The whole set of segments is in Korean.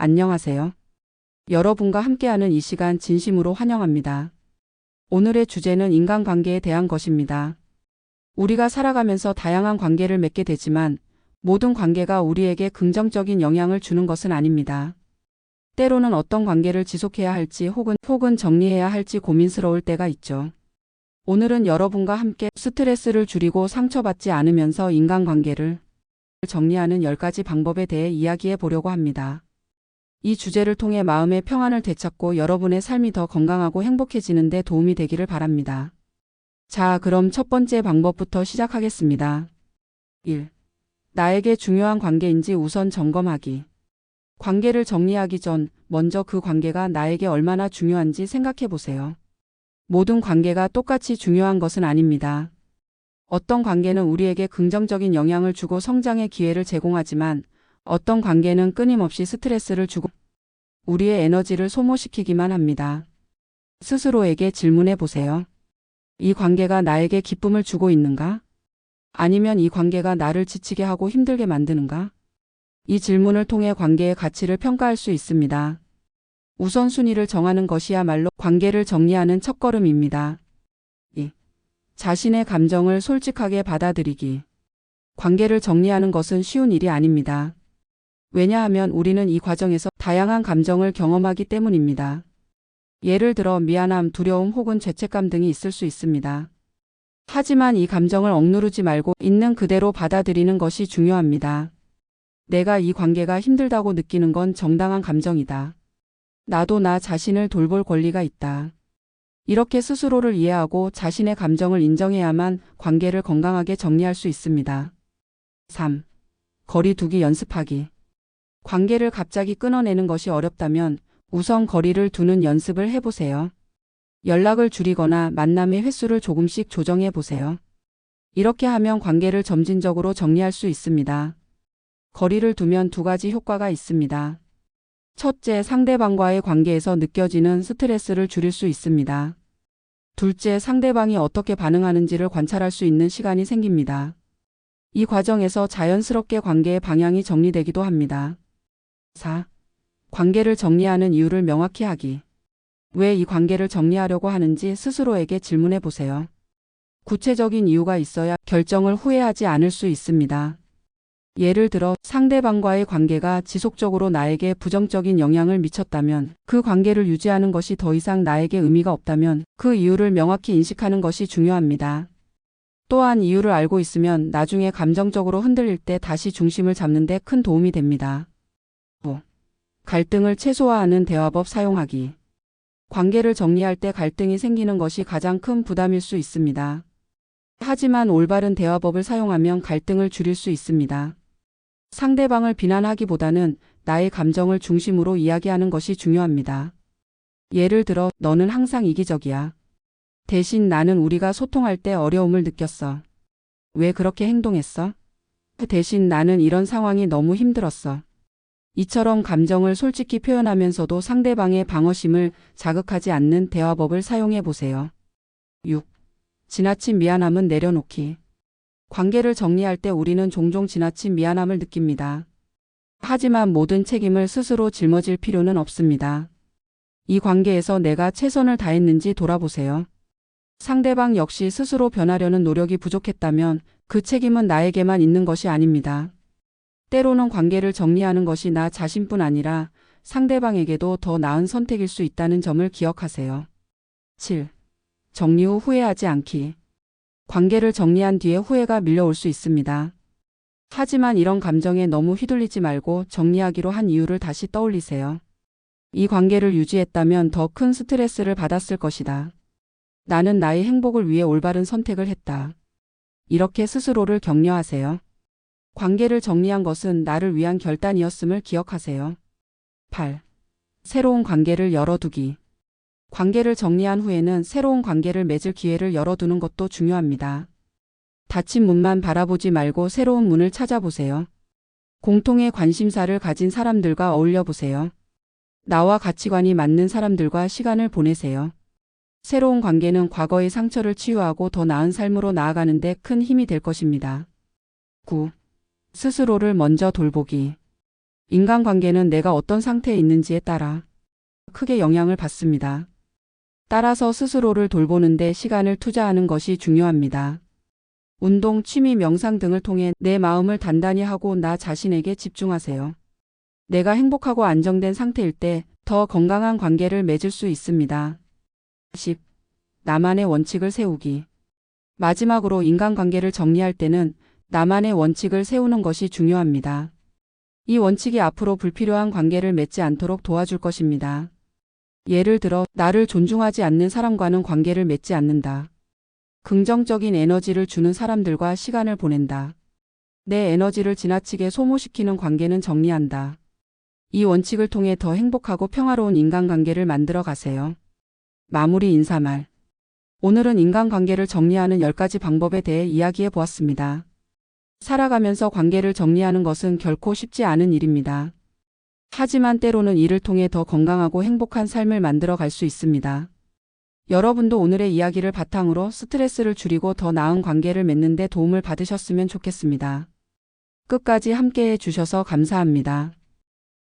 안녕하세요. 여러분과 함께하는 이 시간 진심으로 환영합니다. 오늘의 주제는 인간관계에 대한 것입니다. 우리가 살아가면서 다양한 관계를 맺게 되지만 모든 관계가 우리에게 긍정적인 영향을 주는 것은 아닙니다. 때로는 어떤 관계를 지속해야 할지 혹은 정리해야 할지 고민스러울 때가 있죠. 오늘은 여러분과 함께 스트레스를 줄이고 상처받지 않으면서 인간관계를 정리하는 10가지 방법에 대해 이야기해 보려고 합니다. 이 주제를 통해 마음의 평안을 되찾고 여러분의 삶이 더 건강하고 행복해지는 데 도움이 되기를 바랍니다. 자, 그럼 첫 번째 방법부터 시작하겠습니다. 1. 나에게 중요한 관계인지 우선 점검하기. 관계를 정리하기 전 먼저 그 관계가 나에게 얼마나 중요한지 생각해 보세요. 모든 관계가 똑같이 중요한 것은 아닙니다. 어떤 관계는 우리에게 긍정적인 영향을 주고 성장의 기회를 제공하지만 어떤 관계는 끊임없이 스트레스를 주고 우리의 에너지를 소모시키기만 합니다. 스스로에게 질문해 보세요. 이 관계가 나에게 기쁨을 주고 있는가? 아니면 이 관계가 나를 지치게 하고 힘들게 만드는가? 이 질문을 통해 관계의 가치를 평가할 수 있습니다. 우선순위를 정하는 것이야말로 관계를 정리하는 첫걸음입니다. 2. 자신의 감정을 솔직하게 받아들이기. 관계를 정리하는 것은 쉬운 일이 아닙니다. 왜냐하면 우리는 이 과정에서 다양한 감정을 경험하기 때문입니다. 예를 들어 미안함, 두려움 혹은 죄책감 등이 있을 수 있습니다. 하지만 이 감정을 억누르지 말고 있는 그대로 받아들이는 것이 중요합니다. 내가 이 관계가 힘들다고 느끼는 건 정당한 감정이다. 나도 나 자신을 돌볼 권리가 있다. 이렇게 스스로를 이해하고 자신의 감정을 인정해야만 관계를 건강하게 정리할 수 있습니다. 3. 거리 두기 연습하기. 관계를 갑자기 끊어내는 것이 어렵다면 우선 거리를 두는 연습을 해보세요. 연락을 줄이거나 만남의 횟수를 조금씩 조정해 보세요. 이렇게 하면 관계를 점진적으로 정리할 수 있습니다. 거리를 두면 2가지 효과가 있습니다. 첫째, 상대방과의 관계에서 느껴지는 스트레스를 줄일 수 있습니다. 둘째, 상대방이 어떻게 반응하는지를 관찰할 수 있는 시간이 생깁니다. 이 과정에서 자연스럽게 관계의 방향이 정리되기도 합니다. 4. 관계를 정리하는 이유를 명확히 하기. 왜 이 관계를 정리하려고 하는지 스스로에게 질문해 보세요. 구체적인 이유가 있어야 결정을 후회하지 않을 수 있습니다. 예를 들어 상대방과의 관계가 지속적으로 나에게 부정적인 영향을 미쳤다면, 그 관계를 유지하는 것이 더 이상 나에게 의미가 없다면 그 이유를 명확히 인식하는 것이 중요합니다. 또한 이유를 알고 있으면 나중에 감정적으로 흔들릴 때 다시 중심을 잡는 데 큰 도움이 됩니다. 5. 갈등을 최소화하는 대화법 사용하기. 관계를 정리할 때 갈등이 생기는 것이 가장 큰 부담일 수 있습니다. 하지만 올바른 대화법을 사용하면 갈등을 줄일 수 있습니다. 상대방을 비난하기보다는 나의 감정을 중심으로 이야기하는 것이 중요합니다. 예를 들어, 너는 항상 이기적이야. 대신 나는 우리가 소통할 때 어려움을 느꼈어. 왜 그렇게 행동했어? 대신 나는 이런 상황이 너무 힘들었어. 이처럼 감정을 솔직히 표현하면서도 상대방의 방어심을 자극하지 않는 대화법을 사용해 보세요. 6. 지나친 미안함은 내려놓기. 관계를 정리할 때 우리는 종종 지나친 미안함을 느낍니다. 하지만 모든 책임을 스스로 짊어질 필요는 없습니다. 이 관계에서 내가 최선을 다했는지 돌아보세요. 상대방 역시 스스로 변하려는 노력이 부족했다면 그 책임은 나에게만 있는 것이 아닙니다. 때로는 관계를 정리하는 것이 나 자신뿐 아니라 상대방에게도 더 나은 선택일 수 있다는 점을 기억하세요. 7. 정리 후 후회하지 않기. 관계를 정리한 뒤에 후회가 밀려올 수 있습니다. 하지만 이런 감정에 너무 휘둘리지 말고 정리하기로 한 이유를 다시 떠올리세요. 이 관계를 유지했다면 더 큰 스트레스를 받았을 것이다. 나는 나의 행복을 위해 올바른 선택을 했다. 이렇게 스스로를 격려하세요. 관계를 정리한 것은 나를 위한 결단이었음을 기억하세요. 8. 새로운 관계를 열어두기. 관계를 정리한 후에는 새로운 관계를 맺을 기회를 열어두는 것도 중요합니다. 닫힌 문만 바라보지 말고 새로운 문을 찾아보세요. 공통의 관심사를 가진 사람들과 어울려 보세요. 나와 가치관이 맞는 사람들과 시간을 보내세요. 새로운 관계는 과거의 상처를 치유하고 더 나은 삶으로 나아가는 데 큰 힘이 될 것입니다. 9. 스스로를 먼저 돌보기. 인간관계는 내가 어떤 상태에 있는지에 따라 크게 영향을 받습니다. 따라서 스스로를 돌보는데 시간을 투자하는 것이 중요합니다. 운동, 취미, 명상 등을 통해 내 마음을 단단히 하고 나 자신에게 집중하세요. 내가 행복하고 안정된 상태일 때 더 건강한 관계를 맺을 수 있습니다. 10. 나만의 원칙을 세우기. 마지막으로 인간관계를 정리할 때는 나만의 원칙을 세우는 것이 중요합니다. 이 원칙이 앞으로 불필요한 관계를 맺지 않도록 도와줄 것입니다. 예를 들어, 나를 존중하지 않는 사람과는 관계를 맺지 않는다. 긍정적인 에너지를 주는 사람들과 시간을 보낸다. 내 에너지를 지나치게 소모시키는 관계는 정리한다. 이 원칙을 통해 더 행복하고 평화로운 인간관계를 만들어 가세요. 마무리 인사말. 오늘은 인간관계를 정리하는 10가지 방법에 대해 이야기해 보았습니다. 살아가면서 관계를 정리하는 것은 결코 쉽지 않은 일입니다. 하지만 때로는 이를 통해 더 건강하고 행복한 삶을 만들어 갈 수 있습니다. 여러분도 오늘의 이야기를 바탕으로 스트레스를 줄이고 더 나은 관계를 맺는 데 도움을 받으셨으면 좋겠습니다. 끝까지 함께해 주셔서 감사합니다.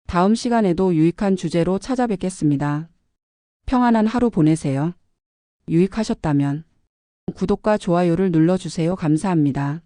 다음 시간에도 유익한 주제로 찾아뵙겠습니다. 평안한 하루 보내세요. 유익하셨다면 구독과 좋아요를 눌러주세요. 감사합니다.